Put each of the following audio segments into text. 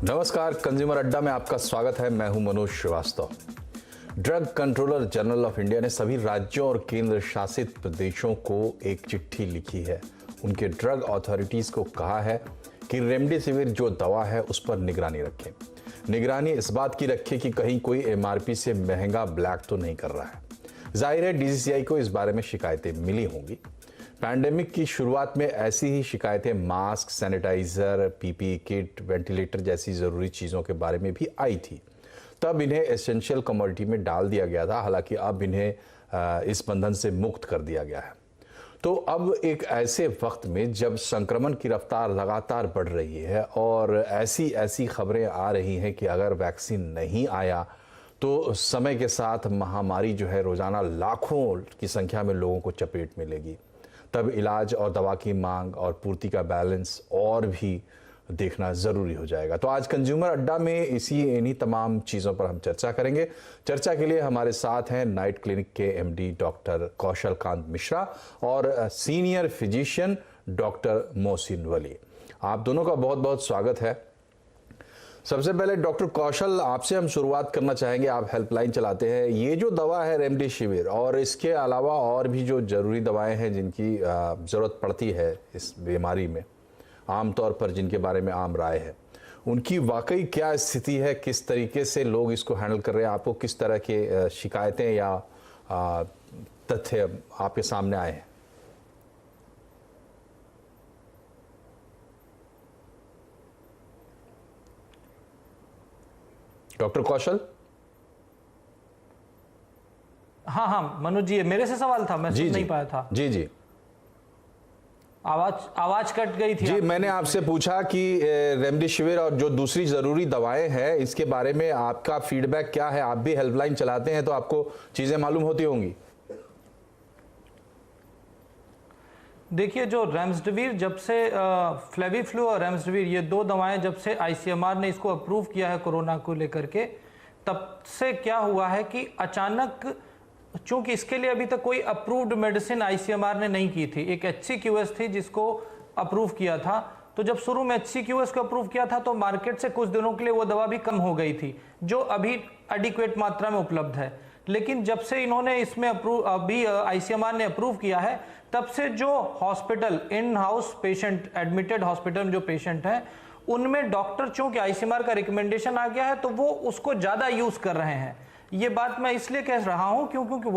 नमस्कार, कंज्यूमर अड्डा में आपका स्वागत है। मैं हूं Manoj Srivastava. Drug controller general of India ने सभी राज्यों और केंद्र शासित प्रदेशों को एक चिट्ठी लिखी है। उनके ड्रग अथॉरिटीज को कहा है कि रेमडेसिविर जो दवा है उस पर निगरानी रखें। निगरानी इस बात की रखें कि कहीं कोई एमआरपी से महंगा ब्लैक तो नहीं कर रहा है। जाहिर है डीसीजीआई को इस बारे में शिकायतें मिली होंगी। पैंडेमिक की शुरुआत में ऐसी ही शिकायतें mask, sanitiser, PPE kit, ventilator जैसी जरूरी चीजों के बारे में भी आई थी। तब इन्हें एसेंशियल कमोडिटी में डाल दिया गया था। हालांकि अब इन्हें इस बंधन से मुक्त कर दिया गया है। तो अब एक ऐसे वक्त में जब संक्रमण की रफ्तार लगातार बढ़ रही है और ऐसी खबरें आ रही हैं कि अगर वैक्सीन नहीं आया तो समय के साथ महामारी जो है रोजाना लाखों की संख्या में लोगों को चपेट में लेगी, तब इलाज और दवा की मांग और पूर्ति का बैलेंस और भी देखना जरूरी हो जाएगा। तो आज कंज्यूमर अड्डा में इन्हीं तमाम चीज़ों पर हम चर्चा करेंगे। चर्चा के लिए हमारे साथ हैं नाइट क्लिनिक के एमडी डॉक्टर कौशल कांत मिश्रा और senior physician doctor Mohsin Wali. आप दोनों का बहुत बहुत स्वागत है। सबसे पहले डॉक्टर कौशल, आपसे हम शुरुआत करना चाहेंगे। आप हेल्पलाइन चलाते हैं। ये जो दवा है रेमडेसिविर और इसके अलावा और भी जो जरूरी दवाएं हैं जिनकी ज़रूरत पड़ती है इस बीमारी में, आमतौर पर जिनके बारे में आम राय है, उनकी वाकई क्या स्थिति है? किस तरीके से लोग इसको हैंडल कर रहे हैं? आपको किस तरह के शिकायतें या तथ्य आपके सामने आए हैं? डॉक्टर कौशल। हाँ मनोज जी, मेरे से सवाल था, मैं सुन नहीं पाया था। जी आवाज कट गई थी। जी, मैंने आपसे पूछा कि रेमडेसिविर और जो दूसरी जरूरी दवाएं हैं इसके बारे में आपका फीडबैक क्या है? आप भी हेल्पलाइन चलाते हैं तो आपको चीजें मालूम होती होंगी। देखिए, जो रेमडेसिविर जब से फ्लेविफ्लू और रेमडेसिविर ये दो दवाएं जब से आईसीएमआर ने इसको अप्रूव किया है कोरोना को लेकर के, तब से क्या हुआ है कि अचानक, चूंकि इसके लिए अभी तक कोई अप्रूव्ड मेडिसिन आईसीएमआर ने नहीं की थी, एक HCQS थी जिसको अप्रूव किया था। तो जब शुरू में HCQS को अप्रूव किया था तो मार्केट से कुछ दिनों के लिए वो दवा भी कम हो गई थी जो अभी एडिक्वेट मात्रा में उपलब्ध है। लेकिन जब से इन्होंने इसमें अभी आईसीएमआर ने अप्रूव किया है, तब से जो hospital in house patient, admitted hospital में जो पेशेंट हैं, उनमें डॉक्टर, चूंकि आईसीएमआर का रिकमेंडेशन आ गया है तो वो उसको ज्यादा यूज कर रहे हैं। ये बात मैं इसलिए कह रहा हूं क्योंकि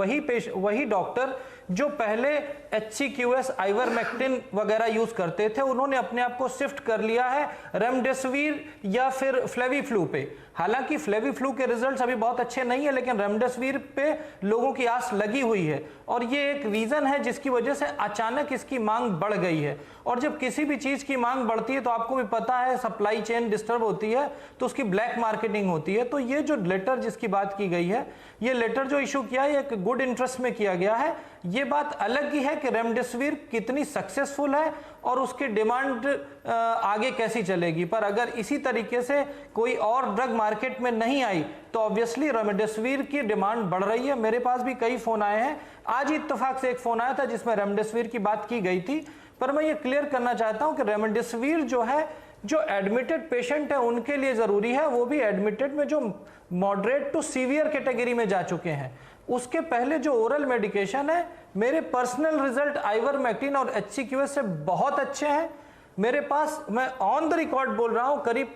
वही डॉक्टर जो पहले HCQS, आइवरमेक्टिन वगैरह यूज करते थे, उन्होंने अपने आप को शिफ्ट कर लिया है रेमडेसिविर या फिर फ्लेविफ्लू पे। हालांकि फ्लेविफ्लू के रिजल्ट्स अभी बहुत अच्छे नहीं है, लेकिन रेमडेसिविर पे लोगों की आस लगी हुई है और ये एक रीजन है जिसकी वजह से अचानक इसकी मांग बढ़ गई है। और जब किसी भी चीज की मांग बढ़ती है तो आपको भी पता है सप्लाई चेन डिस्टर्ब होती है तो उसकी ब्लैक मार्केटिंग होती है। तो ये जो लेटर जिसकी बात की गई है, ये लेटर जो इशू किया है एक गुड इंटरेस्ट में किया गया है। ये बात अलग ही है कि रेमडेसिविर कितनी सक्सेसफुल है और उसकी डिमांड आगे कैसी चलेगी। पर अगर इसी तरीके से कोई और ड्रग मार्केट में नहीं आई तो ऑब्वियसली रेमडेसिविर की डिमांड बढ़ रही है। मेरे पास भी कई फोन आए हैं। आज ही इत्तेफाक से एक फोन आया था जिसमें रेमडेसिविर की बात की गई थी। पर मैं ये क्लियर करना चाहता हूं कि रेमडेसिविर जो है, जो एडमिटेड पेशेंट है उनके लिए जरूरी है, वो भी एडमिटेड में जो मॉडरेट टू सीवियर कैटेगरी में जा चुके हैं। उसके पहले जो ओरल मेडिकेशन है, मेरे पर्सनल रिजल्ट आइवरमेक्टिन और HCQS से बहुत अच्छे हैं। मेरे पास, मैं ऑन द रिकॉर्ड बोल रहा हूं, करीब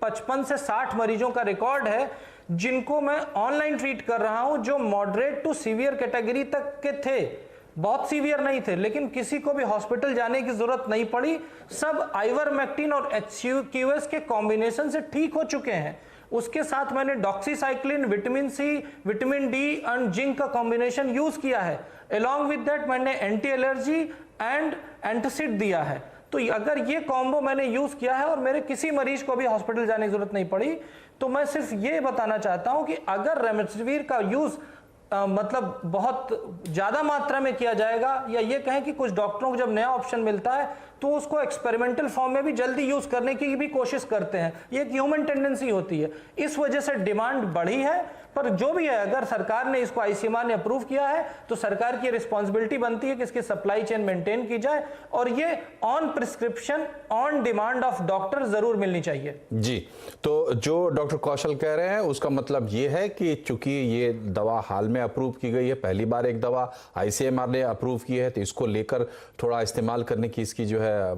55 से 60 मरीजों का रिकॉर्ड है जिनको मैं ऑनलाइन ट्रीट कर रहा हूं, जो मॉडरेट टू सीवियर कैटेगरी तक के थे, बहुत सीवियर नहीं थे, लेकिन किसी को भी हॉस्पिटल जाने की जरूरत नहीं पड़ी। सब आइवरमेक्टिन और HCQS के कॉम्बिनेशन से ठीक हो चुके हैं। उसके साथ मैंने doxycycline, vitamin C, vitamin D and zinc का कॉम्बिनेशन यूज किया है। अलोंग विद दैट मैंने एंटी एलर्जी एंड एंटासिड दिया है। तो अगर ये कॉम्बो मैंने यूज किया है और मेरे किसी मरीज को भी हॉस्पिटल जाने की जरूरत नहीं पड़ी, तो मैं सिर्फ ये बताना चाहता हूं कि अगर रेमडेसिविर का यूज मतलब बहुत ज्यादा मात्रा में किया जाएगा, या ये कहें कि कुछ डॉक्टरों को जब नया ऑप्शन मिलता है तो उसको एक्सपेरिमेंटल फॉर्म में भी जल्दी यूज करने की भी कोशिश करते हैं। ये एक ह्यूमन टेंडेंसी होती है। इस वजह से डिमांड बढ़ी है। पर जो भी है, अगर सरकार ने इसको आईसीएमआर ने अप्रूव किया है तो सरकार की रिस्पॉन्सिबिलिटी बनती है कि इसकी सप्लाई चेन मेंटेन की जाए और ये on prescription on demand of doctor जरूर मिलनी चाहिए। जी, तो जो डॉक्टर कौशल कह रहे हैं उसका मतलब ये है कि चूंकि ये दवा हाल में अप्रूव की गई है, पहली बार एक दवा आईसीएमआर ने अप्रूव की है, तो इसको लेकर थोड़ा इस्तेमाल करने की इसकी जो है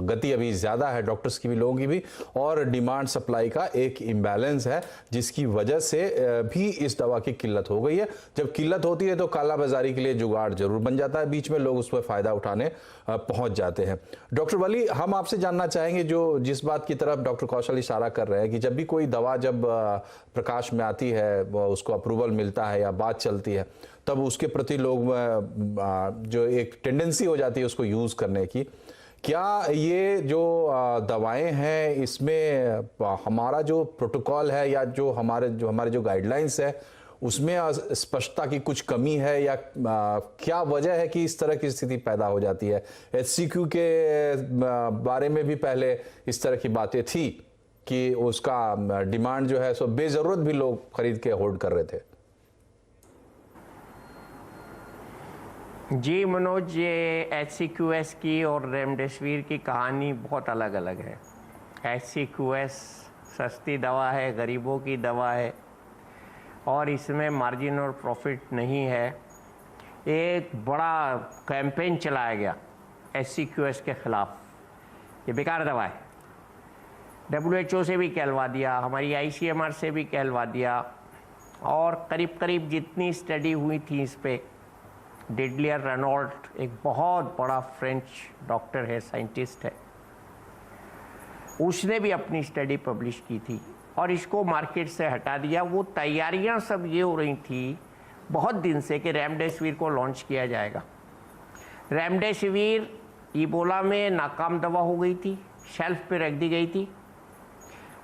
गति अभी ज्यादा है, डॉक्टर्स की भी, लोगों की भी, और डिमांड सप्लाई का एक इम्बैलेंस है जिसकी वजह से भी इस दवा की किल्लत हो गई है। जब किल्लत होती है तो कालाबाजारी के लिए जुगाड़ जरूर बन जाता है, बीच में लोग उस पर फायदा उठाने पहुंच जाते हैं। डॉक्टर वली, हम आपसे जानना चाहेंगे, जो जिस बात की तरफ डॉक्टर कौशल इशारा कर रहे हैं कि जब भी कोई दवा जब प्रकाश में आती है, उसको अप्रूवल मिलता है या बात चलती है, तब उसके प्रति लोग जो एक टेंडेंसी हो जाती है उसको यूज करने की। क्या ये जो दवाएं हैं इसमें हमारा जो प्रोटोकॉल है या जो हमारे जो गाइडलाइंस है उसमें स्पष्टता की कुछ कमी है, या क्या वजह है कि इस तरह की स्थिति पैदा हो जाती है? HCQ के बारे में भी पहले इस तरह की बातें थी कि उसका डिमांड जो है सो बेजरूरत भी लोग खरीद के होल्ड कर रहे थे। जी मनोज, ये HCQS की और रेमडेसिविर की कहानी बहुत अलग अलग है। HCQS सस्ती दवा है, गरीबों की दवा है और इसमें मार्जिन और प्रॉफिट नहीं है। एक बड़ा कैंपेन चलाया गया HCQS के ख़िलाफ़, ये बेकार दवा है। WHO से भी कहलवा दिया, हमारी ICMR से भी कहलवा दिया, और करीब करीब जितनी स्टडी हुई थी इस पर, डिडलियर रेनॉल्ट एक बहुत बड़ा फ्रेंच डॉक्टर है, साइंटिस्ट है, उसने भी अपनी स्टडी पब्लिश की थी और इसको मार्केट से हटा दिया। वो तैयारियां सब ये हो रही थी बहुत दिन से कि रेमडेसिविर को लॉन्च किया जाएगा। रेमडेसिविर इबोला में नाकाम दवा हो गई थी, शेल्फ पे रख दी गई थी।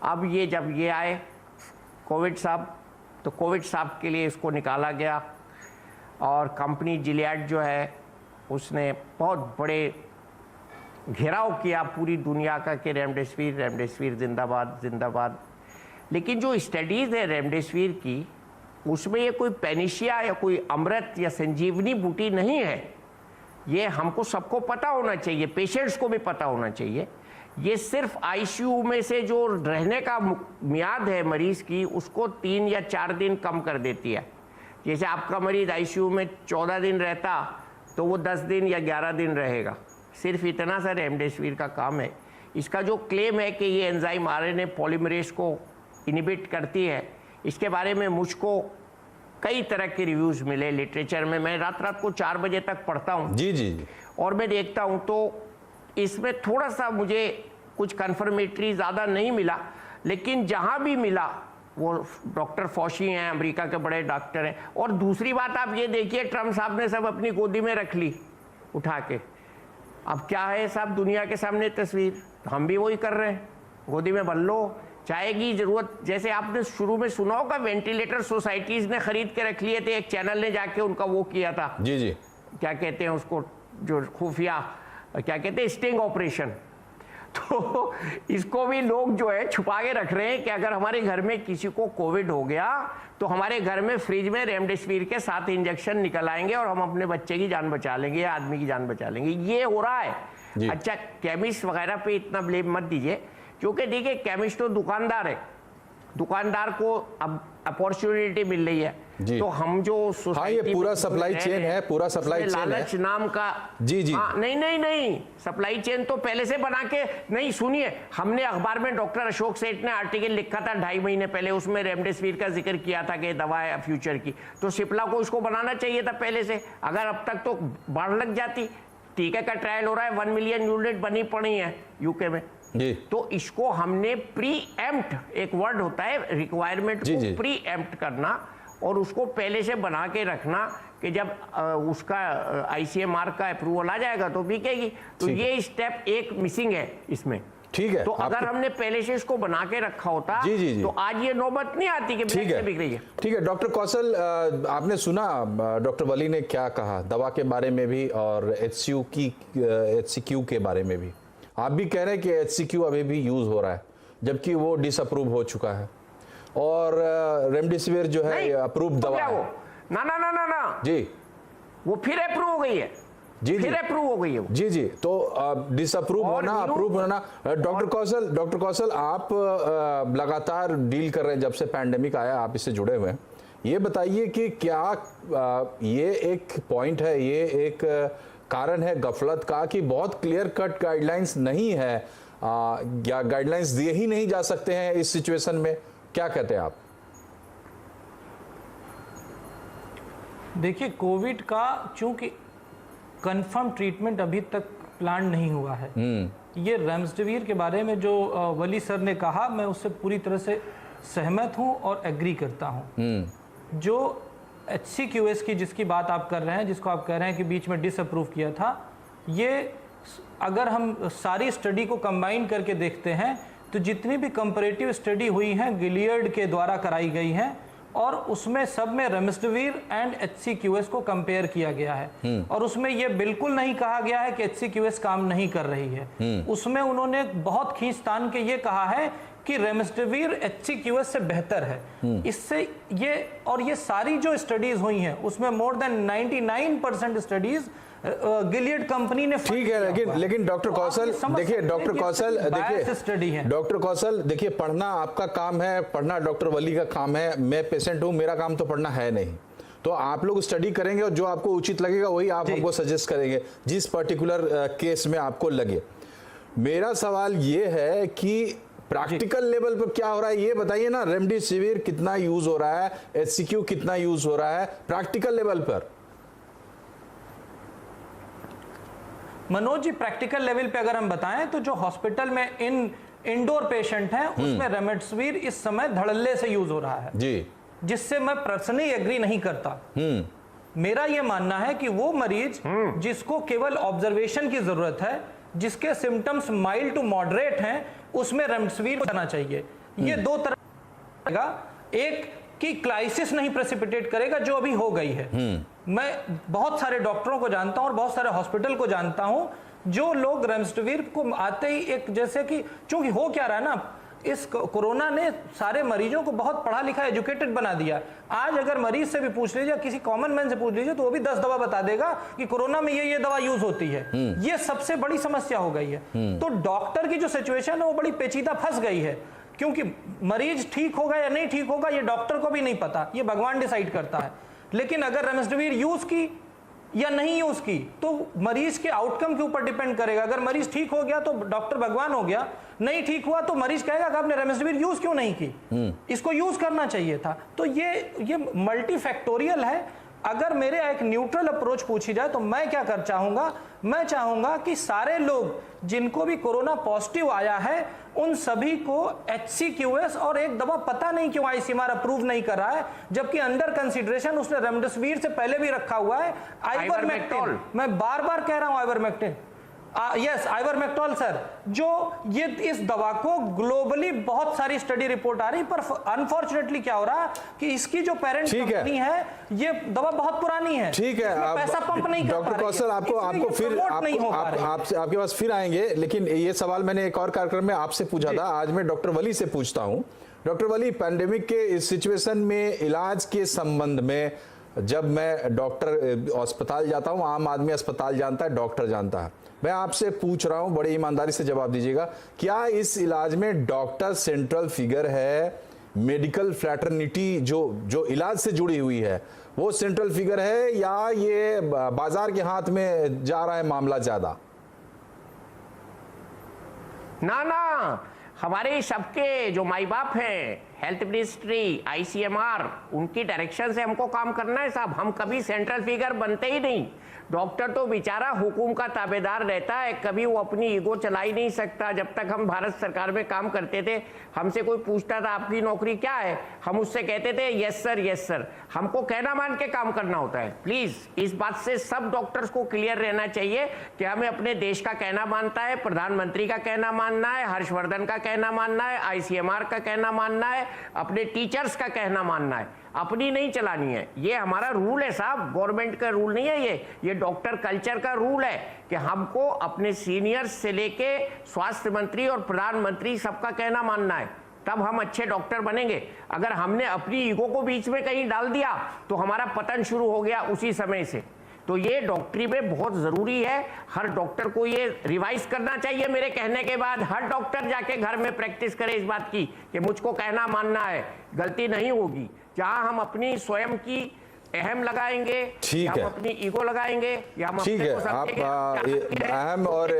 अब ये जब ये आए कोविड साहब, तो कोविड साहब के लिए इसको निकाला गया और कंपनी जिलियड जो है उसने बहुत बड़े घेराव किया पूरी दुनिया का कि रेमडेसिविर रेमडेसिविर जिंदाबाद जिंदाबाद। लेकिन जो स्टडीज़ है रेमडेसिविर की, उसमें ये कोई पेनिशिया या कोई अमृत या संजीवनी बूटी नहीं है। ये हमको सबको पता होना चाहिए, पेशेंट्स को भी पता होना चाहिए। ये सिर्फ आईसीयू में से जो रहने का मियाद है मरीज़ की, उसको 3 या 4 दिन कम कर देती है। जैसे आपका मरीज़ आईसीयू में 14 दिन रहता तो वो 10 दिन या 11 दिन रहेगा। सिर्फ इतना सा रेमडेसिविर का काम है। इसका जो क्लेम है कि ये एंजाइम आरएनए पॉलीमरेज को इनिबिट करती है, इसके बारे में मुझको कई तरह के रिव्यूज़ मिले लिटरेचर में। मैं रात रात को 4 बजे तक पढ़ता हूँ जी, और मैं देखता हूँ, तो इसमें थोड़ा सा मुझे कुछ कन्फर्मेटरी ज़्यादा नहीं मिला, लेकिन जहाँ भी मिला वो डॉक्टर फॉशी हैं, अमेरिका के बड़े डॉक्टर हैं। और दूसरी बात आप ये देखिए, ट्रम्प साहब ने सब अपनी गोदी में रख ली उठा के। अब क्या है साहब, दुनिया के सामने तस्वीर, हम भी वही कर रहे हैं, गोदी में भर लो। चाय की जरूरत, जैसे आपने शुरू में सुना होगा, वेंटिलेटर सोसाइटीज़ ने खरीद के रख लिए थे, एक चैनल ने जाके उनका वो किया था जी, क्या कहते हैं उसको, जो खुफिया क्या कहते हैं, स्टिंग ऑपरेशन। तो इसको भी लोग जो है छुपा के रख रहे हैं कि अगर हमारे घर में किसी को कोविड हो गया तो हमारे घर में फ्रिज में रेमडेसिविर के 7 इंजेक्शन निकल आएंगे और हम अपने बच्चे की जान बचा लेंगे या आदमी की जान बचा लेंगे। ये हो रहा है। अच्छा, केमिस्ट वगैरह पे इतना ब्लेम मत दीजिए, क्योंकि देखिए केमिस्ट तो दुकानदार है, दुकानदार को अब अपॉर्चुनिटी मिल रही है। तो हम जो ये पूरा सप्लाई चेन है, पूरा सप्लाई चेन है। लालच नाम का जी, नहीं, सप्लाई चेन तो पहले से बना के नहीं। सुनिए, हमने अखबार में डॉक्टर अशोक सेठ ने आर्टिकल लिखा था 2.5 महीने पहले, उसमें रेमडेसिविर का जिक्र किया था कि दवा है फ्यूचर की। तो सिप्ला को इसको बनाना चाहिए था पहले से, अगर अब तक तो बाढ़ लग जाती। टीके का ट्रायल हो रहा है, 1 मिलियन यूनिट बनी पड़ी है यूके में जी। तो इसको हमने प्री एम्प्ट, एक वर्ड होता है रिक्वायरमेंट को प्री एम्प्ट करना, और उसको पहले से बना के रखना कि जब उसका आईसीएमआर का अप्रूवल आ जाएगा तो बिकेगी। तो ये स्टेप एक मिसिंग है इसमें। ठीक है, तो अगर हमने पहले से इसको बना के रखा होता जी। तो आज ये नौबत नहीं आती कि बिक रही है। ठीक है डॉक्टर कौशल, आपने सुना डॉक्टर वली ने क्या कहा दवा के बारे में भी और HCQ के बारे में भी। आप भी कह रहे हैं कि HCQ अभी भी यूज हो रहा है, जबकि वो डिसअप्रूव हो चुका है। और रेमडेसिविर जो है अप्रूव दवा क्या है। वो ना ना ना ना ना जी वो फिर अप्रूव हो गई है, जी फिर अप्रूव हो गई है वो। जी तो डिसअप्रूव होना अप्रूव होना। डॉक्टर कौशल आप लगातार डील कर रहे हैं जब से पैंडेमिक आया, आप इससे जुड़े हुए हैं। ये बताइए कि क्या ये एक पॉइंट है, ये एक कारण है गफलत का कि बहुत क्लियर कट गाइडलाइंस नहीं है, या गाइडलाइंस दिए ही नहीं जा सकते हैं इस सिचुएशन में, क्या कहते हैं आप? देखिए, कोविड का चूंकि कंफर्म ट्रीटमेंट अभी तक प्लान नहीं हुआ है, ये रेमडेसिविर के बारे में जो वली सर ने कहा, मैं उससे पूरी तरह से सहमत हूं और एग्री करता हूं। जो HCQS की जिसकी बात आप कर रहे हैं, जिसको आप कह रहे हैं कि बीच में डिसअप्रूव किया था, ये अगर हम सारी स्टडी को कंबाइन करके देखते हैं तो जितनी भी कंपैरेटिव स्टडी हुई हैं गिलियड के द्वारा कराई गई हैं, और उसमें सब में रेमडेसिविर एंड HCQS को कंपेयर किया गया है, और उसमें यह बिल्कुल नहीं कहा गया है कि HCQS काम नहीं कर रही है। उसमें उन्होंने बहुत खींचतान के ये कहा है कि रेमडेसिविर HCQS से बेहतर है। इससे ये सारी जो स्टडीज हुई हैं उसमें more than 99% studies Gilead company ने, ठीक है, लेकिन डॉक्टर कौशल देखिए, डॉक्टर कौशल देखिए, पढ़ना आपका काम है, पढ़ना डॉक्टर वली का काम है, मैं पेशेंट हूं, मेरा काम तो पढ़ना है नहीं। तो आप लोग स्टडी करेंगे और जो आपको उचित लगेगा वही आप हमको सजेस्ट करेंगे, जिस पर्टिकुलर केस में आपको लगे। मेरा सवाल ये है कि प्रैक्टिकल लेवल पर क्या हो रहा है ये बताइए ना। रेमडेसिविर कितना यूज हो रहा है, HCQ कितना यूज हो रहा है प्रैक्टिकल लेवल पर? मनोज जी, प्रैक्टिकल लेवल पे अगर हम बताएं तो जो हॉस्पिटल में इंडोर पेशेंट हैं उसमें रेमडेसिविर इस समय धड़ल्ले से यूज हो रहा है जी, जिससे मैं पर्सनली एग्री नहीं करता। मेरा यह मानना है कि वो मरीज जिसको केवल ऑब्जर्वेशन की जरूरत है, जिसके सिम्टम्स माइल्ड टू मॉडरेट हैं, उसमें रेमडेसिविर करना चाहिए। ये दो तरह का, एक कि क्राइसिस नहीं प्रेसिपिटेट करेगा जो अभी हो गई है। मैं बहुत सारे डॉक्टरों को जानता हूं और बहुत सारे हॉस्पिटल को जानता हूं जो लोग रेमडेसिविर को आते ही एक, जैसे कि चूंकि हो क्या रहा है ना, इस कोरोना ने सारे मरीजों को बहुत पढ़ा लिखा एजुकेटेड बना दिया। आज अगर मरीज से भी पूछ लीजिए, किसी कॉमन मैन से पूछ लीजिए, तो वो भी 10 दवा बता देगा कि कोरोना में ये दवा यूज होती है। ये सबसे बड़ी समस्या हो गई है। तो डॉक्टर की जो सिचुएशन है वो बड़ी पेचीदा फंस गई है, क्योंकि मरीज ठीक होगा या नहीं ठीक होगा ये डॉक्टर को भी नहीं पता, ये भगवान डिसाइड करता है। लेकिन अगर रेमडेसिविर यूज की या नहीं यूज की तो मरीज के आउटकम के ऊपर डिपेंड करेगा। अगर मरीज ठीक हो गया तो डॉक्टर भगवान हो गया, नहीं ठीक हुआ तो मरीज कहेगा कि आपने रेमडेसिविर यूज क्यों नहीं की, इसको यूज करना चाहिए था। तो ये मल्टीफैक्टोरियल है। अगर मेरे एक न्यूट्रल अप्रोच पूछी जाए तो मैं क्या कर चाहूंगा, मैं चाहूंगा कि सारे लोग जिनको भी कोरोना पॉजिटिव आया है उन सभी को HCQS और एक दवा पता नहीं क्यों ICMR अप्रूव नहीं कर रहा है, जबकि अंडर कंसीडरेशन उसने रेमडेसिविर से पहले भी रखा हुआ है आइवरमेक्टिन। मैं बार बार कह रहा हूं आइवरमेक्टिन, यस आइवरमेक्टोल सर, जो ये इस दवा को ग्लोबली बहुत सारी स्टडी रिपोर्ट आ रही, पर अनफॉर्चुनेटली क्या हो रहा है कि इसकी जो पेरेंट कंपनी है ये दवा बहुत पुरानी है, ठीक है, पैसा पंप नहीं कर पा रही है। डॉक्टर कौशल आपको फिर आपके पास फिर आएंगे, लेकिन ये सवाल मैंने एक और कार्यक्रम में आपसे पूछा था, आज मैं डॉक्टर वली से पूछता हूं। डॉक्टर वली, पैंडेमिक के इस सिचुएशन में इलाज के संबंध में जब मैं डॉक्टर अस्पताल जाता हूं, आम आदमी अस्पताल जानता है, डॉक्टर जानता है, मैं आपसे पूछ रहा हूं, बड़ी ईमानदारी से जवाब दीजिएगा, क्या इस इलाज में डॉक्टर सेंट्रल फिगर है? मेडिकल फ्रैटर्निटी जो इलाज से जुड़ी हुई है वो सेंट्रल फिगर है, या ये बाजार के हाथ में जा रहा है मामला ज्यादा? ना, हमारे सबके जो माई बाप हैं, हेल्थ मिनिस्ट्री, ICMR, उनकी डायरेक्शन से हमको काम करना है साहब। हम कभी सेंट्रल फिगर बनते ही नहीं। डॉक्टर तो बेचारा हुकुम का ताबेदार रहता है, कभी वो अपनी ईगो चला ही नहीं सकता। जब तक हम भारत सरकार में काम करते थे, हमसे कोई पूछता था आपकी नौकरी क्या है, हम उससे कहते थे यस सर यस सर। हमको कहना मान के काम करना होता है। प्लीज इस बात से सब डॉक्टर्स को क्लियर रहना चाहिए कि हमें अपने देश का कहना मानता है, प्रधानमंत्री का कहना मानना है, हर्षवर्धन का कहना मानना है, ICMR का कहना मानना है, अपने टीचर्स का कहना मानना है, अपनी नहीं चलानी है। ये हमारा रूल है साहब, गवर्नमेंट का रूल नहीं है ये डॉक्टर कल्चर का रूल है कि हमको अपने सीनियर्स से लेके स्वास्थ्य मंत्री और प्रधानमंत्री सबका कहना मानना है। तब हम अच्छे डॉक्टर बनेंगे। अगर हमने अपनी ईगो को बीच में कहीं डाल दिया तो हमारा पतन शुरू हो गया उसी समय से। तो ये डॉक्टरी में बहुत ज़रूरी है, हर डॉक्टर को ये रिवाइज करना चाहिए। मेरे कहने के बाद हर डॉक्टर जाके घर में प्रैक्टिस करे इस बात की कि मुझको कहना मानना है, गलती नहीं होगी। जहां हम अपनी स्वयं की अहम लगाएंगे, ठीक हम है, अपनी ईगो लगाएंगे, या हम ठीक अपने है, को समझेंगे आप अहम और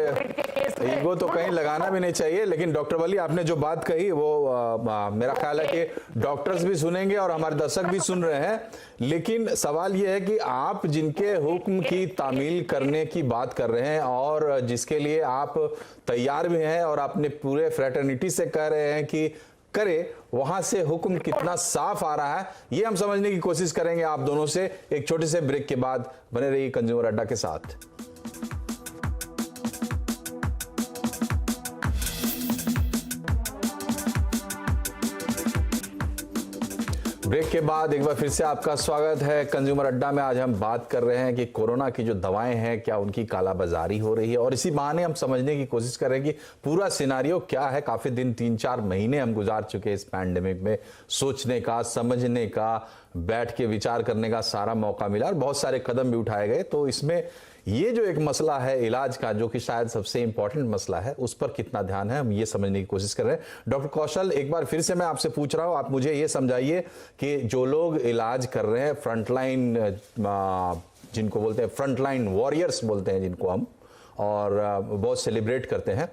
ईगो तो कहीं लगाना भी नहीं चाहिए। लेकिन डॉक्टर वली, आपने जो बात कही वो मेरा ख्याल है कि डॉक्टर्स भी सुनेंगे और हमारे दर्शक भी सुन रहे हैं। लेकिन सवाल ये है कि आप जिनके हुक्म की तामील करने की बात कर रहे हैं और जिसके लिए आप तैयार भी हैं और अपने पूरे फ्रेटर्निटी से कह रहे हैं कि करे, वहां से हुक्म कितना साफ आ रहा है ये हम समझने की कोशिश करेंगे आप दोनों से एक छोटे से ब्रेक के बाद। बने रहिए कंज्यूमर अड्डा के साथ। ब्रेक के बाद एक बार फिर से आपका स्वागत है कंज्यूमर अड्डा में। आज हम बात कर रहे हैं कि कोरोना की जो दवाएं हैं क्या उनकी कालाबाजारी हो रही है, और इसी बहाने हम समझने की कोशिश कर रहे हैं कि पूरा सिनारियो क्या है। काफी दिन 3-4 महीने हम गुजार चुके हैं इस पैंडेमिक में, सोचने का, समझने का, बैठ के विचार करने का सारा मौका मिला और बहुत सारे कदम भी उठाए गए। तो इसमें ये जो एक मसला है इलाज का, जो कि शायद सबसे इंपॉर्टेंट मसला है, उस पर कितना ध्यान है हम ये समझने की कोशिश कर रहे हैं। डॉक्टर कौशल, एक बार फिर से मैं आपसे पूछ रहा हूं, आप मुझे ये समझाइए कि जो लोग इलाज कर रहे हैं, फ्रंटलाइन जिनको बोलते हैं, फ्रंटलाइन वॉरियर्स बोलते हैं जिनको हम, और बहुत सेलिब्रेट करते हैं,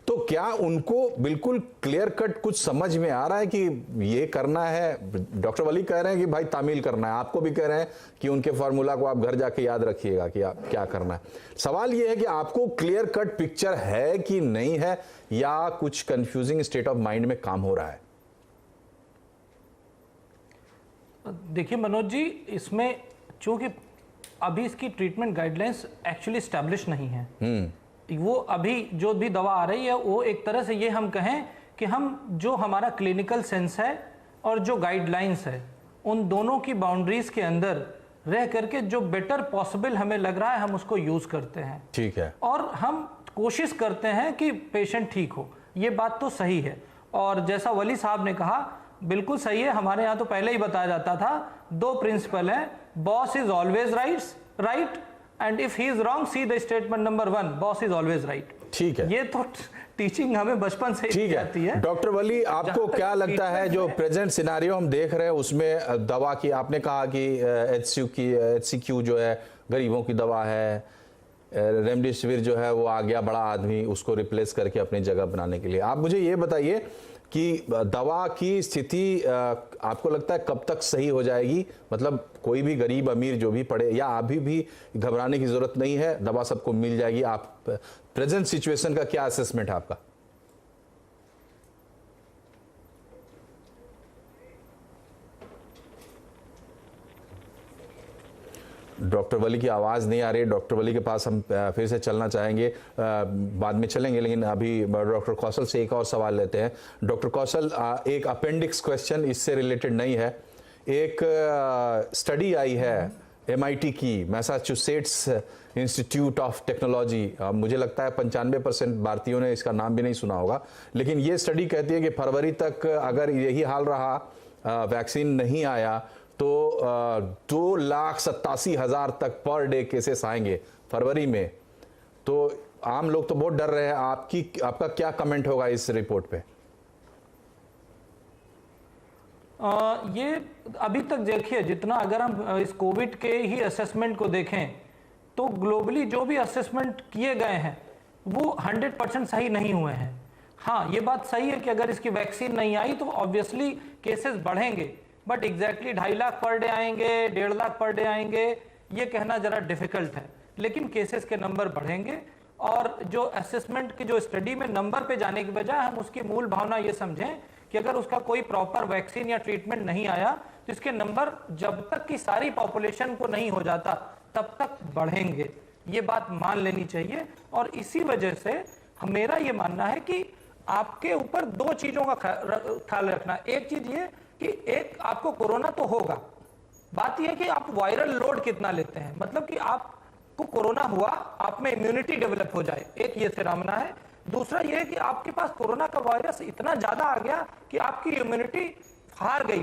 तो क्या उनको बिल्कुल क्लियर कट कुछ समझ में आ रहा है कि ये करना है? डॉक्टर वली कह रहे हैं कि भाई तामील करना है, आपको भी कह रहे हैं कि उनके फार्मूला को आप घर जाके याद रखिएगा कि आप क्या करना है। सवाल ये है कि आपको क्लियर कट पिक्चर है कि नहीं है, या कुछ कंफ्यूजिंग स्टेट ऑफ माइंड में काम हो रहा है? देखिए मनोज जी, इसमें चूंकि अभी इसकी ट्रीटमेंट गाइडलाइंस एक्चुअली स्टैब्लिश नहीं है, वो अभी जो भी दवा आ रही है वो एक तरह से ये हम कहें कि हम जो हमारा क्लिनिकल सेंस है और जो गाइडलाइंस है उन दोनों की बाउंड्रीज के अंदर रह करके जो बेटर पॉसिबल हमें लग रहा है हम उसको यूज करते हैं। ठीक है, और हम कोशिश करते हैं कि पेशेंट ठीक हो, ये बात तो सही है। और जैसा वली साहब ने कहा बिल्कुल सही है, हमारे यहाँ तो पहले ही बताया जाता था 2 प्रिंसिपल हैं, boss is always right and if he is wrong see the statement number 1, boss is always right. ठीक है, ये तो टीचिंग हमें बचपन से ही आती है। डॉक्टर वली, आपको क्या लगता है जो प्रेजेंट सिनारियो हम देख रहे हैं उसमें दवा की, आपने कहा कि HCQ जो है गरीबों की दवा है, रेमडेसिविर जो है वो आ गया बड़ा आदमी उसको रिप्लेस करके अपनी जगह बनाने के लिए। आप मुझे ये बताइए कि दवा की स्थिति आपको लगता है कब तक सही हो जाएगी? मतलब कोई भी गरीब अमीर जो भी पड़े, या अभी भी घबराने की जरूरत नहीं है, दवा सबको मिल जाएगी? आप प्रेजेंट सिचुएशन का क्या असेसमेंट है आपका? डॉक्टर वली की आवाज़ नहीं आ रही है। डॉक्टर वली के पास हम फिर से चलना चाहेंगे, बाद में चलेंगे, लेकिन अभी डॉक्टर कौशल से एक और सवाल लेते हैं। डॉक्टर कौशल, एक अपेंडिक्स क्वेश्चन इससे रिलेटेड नहीं है। एक स्टडी आई है MIT की, मैसाचुसेट्स इंस्टीट्यूट ऑफ टेक्नोलॉजी, मुझे लगता है 95% भारतीयों ने इसका नाम भी नहीं सुना होगा, लेकिन ये स्टडी कहती है कि फरवरी तक अगर यही हाल रहा, वैक्सीन नहीं आया, तो 2,87,000 तक पर डे केसेस आएंगे फरवरी में। तो आम लोग तो बहुत डर रहे हैं। आपका क्या कमेंट होगा इस रिपोर्ट पे? ये अभी तक देखिए, जितना अगर हम इस कोविड के ही असेसमेंट को देखें तो ग्लोबली जो भी असेसमेंट किए गए हैं वो 100% सही नहीं हुए हैं। हाँ, ये बात सही है कि अगर इसकी वैक्सीन नहीं आई तो ऑब्वियसली केसेस बढ़ेंगे, but exactly 2.5 lakh per day आएंगे, 1.5 लाख पर डे आएंगे, ये कहना जरा डिफिकल्ट है। लेकिन केसेस के नंबर बढ़ेंगे, और जो असेसमेंट की जो स्टडी में नंबर पे जाने की बजाय हम उसकी मूल भावना ये समझें कि अगर उसका कोई प्रॉपर वैक्सीन या ट्रीटमेंट नहीं आया तो इसके नंबर जब तक की सारी पॉपुलेशन को नहीं हो जाता तब तक बढ़ेंगे। ये बात मान लेनी चाहिए। और इसी वजह से मेरा ये मानना है कि आपके ऊपर 2 चीजों का ख्याल रखना। एक चीज ये कि एक आपको कोरोना तो होगा, बात यह है कि आप वायरल लोड कितना लेते हैं, मतलब कि आपको कोरोना हुआ, आप में इम्यूनिटी डेवलप हो जाए, एक ये फिरामना है। दूसरा ये है कि आपके पास कोरोना का वायरस इतना ज्यादा आ गया कि आपकी इम्यूनिटी हार गई,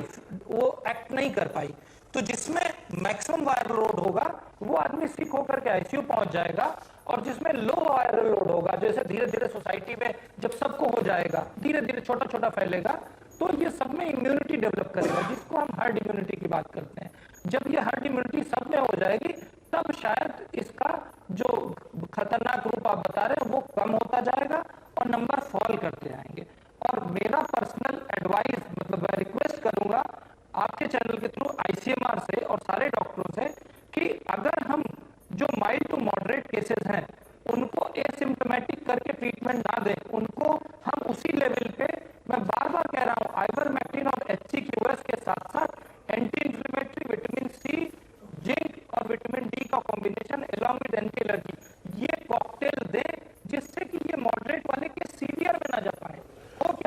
वो एक्ट नहीं कर पाई। तो जिसमें मैक्सिमम वायरल लोड होगा वो आदमी सिक होकर के आईसीयू पहुंच जाएगा, और जिसमें लो वायरल लोड होगा, जैसे धीरे धीरे सोसाइटी में जब सबको हो जाएगा, धीरे धीरे छोटा छोटा फैलेगा, तो ये सब में इम्यूनिटी डेवलप करेगा, जिसको हम हर्ड इम्यूनिटी की बात करते हैं। जब ये हर्ड इम्यूनिटी सब में हो जाएगी तब शायद इसका जो खतरनाक रूप आप बता रहे हैं वो कम होता जाएगा और नंबर फॉल करते जाएंगे। और मेरा पर्सनल एडवाइस, मतलब मैं रिक्वेस्ट करूंगा आपके चैनल के थ्रू आईसीएमआर से और सारे डॉक्टरों से कि अगर हम जो माइल्ड टू मॉडरेट केसेस हैं उनको एसिम्प्टोमेटिक करके ट्रीटमेंट ना दें, उनको हम उसी लेवल पे, मैं बार बार कह रहा हूं, आइवरमेक्टिन और HCQS के साथ साथ anti inflammatory, vitamin C, zinc और विटामिन डी का combination along with anti allergy, ये कॉकटेल दें जिससे कि ये मॉडरेट वाले के सीवियर में ना जा पाए।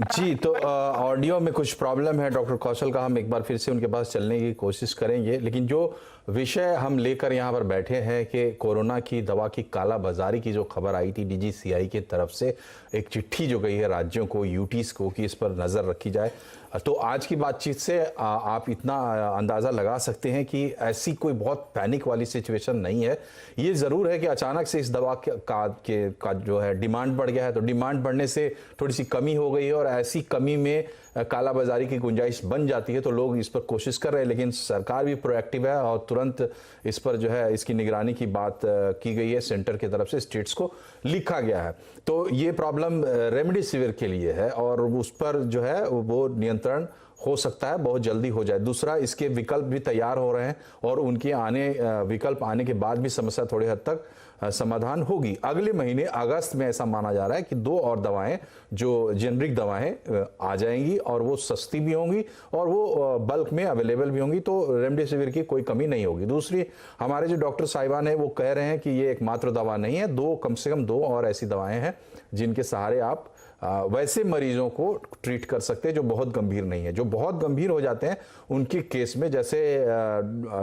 जी, तो ऑडियो में कुछ प्रॉब्लम है डॉक्टर कौशल का, हम एक बार फिर से उनके पास चलने की कोशिश करेंगे। लेकिन जो विषय हम लेकर यहाँ पर बैठे हैं कि कोरोना की दवा की काला बाजारी की जो खबर आई थी DGCI की तरफ से, एक चिट्ठी जो गई है राज्यों को, यूटीज को, कि इस पर नज़र रखी जाए, तो आज की बातचीत से आप इतना अंदाज़ा लगा सकते हैं कि ऐसी कोई बहुत पैनिक वाली सिचुएशन नहीं है। ये ज़रूर है कि अचानक से इस दवा का जो है डिमांड बढ़ गया है, तो डिमांड बढ़ने से थोड़ी सी कमी हो गई है, और ऐसी कमी में कालाबाजारी की गुंजाइश बन जाती है, तो लोग इस पर कोशिश कर रहे हैं। लेकिन सरकार भी प्रोएक्टिव है और तुरंत इस पर जो है इसकी निगरानी की बात की गई है, सेंटर की तरफ से स्टेट्स को लिखा गया है। तो ये प्रॉब्लम रेमडेसिविर के लिए है और उस पर जो है वो नियंत्रण हो सकता है, बहुत जल्दी हो जाए। दूसरा, इसके विकल्प भी तैयार हो रहे हैं और उनके विकल्प आने के बाद भी समस्या थोड़ी हद तक समाधान होगी। अगले महीने अगस्त में ऐसा माना जा रहा है कि 2 और दवाएं जो जेनरिक दवाएं आ जाएंगी और वो सस्ती भी होंगी और वो बल्क में अवेलेबल भी होंगी, तो रेमडेसिविर की कोई कमी नहीं होगी। दूसरी, हमारे जो डॉक्टर साहिबान हैं वो कह रहे हैं कि ये एकमात्र दवा नहीं है, कम से कम 2 और ऐसी दवाएं हैं जिनके सहारे आप वैसे मरीजों को ट्रीट कर सकते हैं जो बहुत गंभीर नहीं है। जो बहुत गंभीर हो जाते हैं उनके केस में, जैसे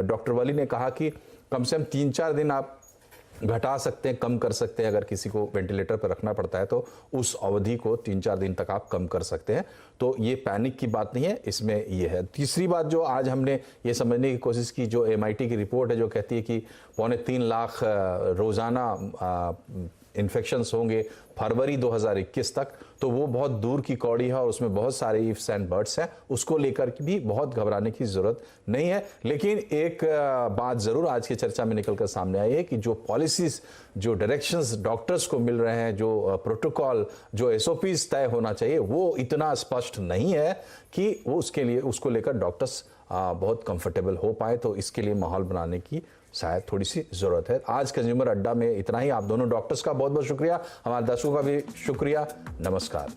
डॉक्टर वली ने कहा कि कम से कम 3-4 दिन आप घटा सकते हैं, कम कर सकते हैं। अगर किसी को वेंटिलेटर पर रखना पड़ता है तो उस अवधि को 3-4 दिन तक आप कम कर सकते हैं। तो ये पैनिक की बात नहीं है, इसमें ये है। तीसरी बात जो आज हमने ये समझने की कोशिश की, जो MIT की रिपोर्ट है जो कहती है कि 3.25 लाख रोजाना इन्फेक्शंस होंगे फरवरी 2021 तक, तो वो बहुत दूर की कौड़ी है और उसमें बहुत सारे इफ्स एंड बट्स हैं। उसको लेकर भी बहुत घबराने की जरूरत नहीं है। लेकिन एक बात जरूर आज की चर्चा में निकलकर सामने आई है कि जो पॉलिसीज, जो डायरेक्शंस डॉक्टर्स को मिल रहे हैं, जो प्रोटोकॉल, जो SOPs तय होना चाहिए, वो इतना स्पष्ट नहीं है कि वो उसको लेकर डॉक्टर्स बहुत कंफर्टेबल हो पाए। तो इसके लिए माहौल बनाने की शायद थोड़ी सी जरूरत है। आज कंज्यूमर अड्डा में इतना ही। आप दोनों डॉक्टर्स का बहुत बहुत शुक्रिया, हमारे दर्शकों का भी शुक्रिया। नमस्कार।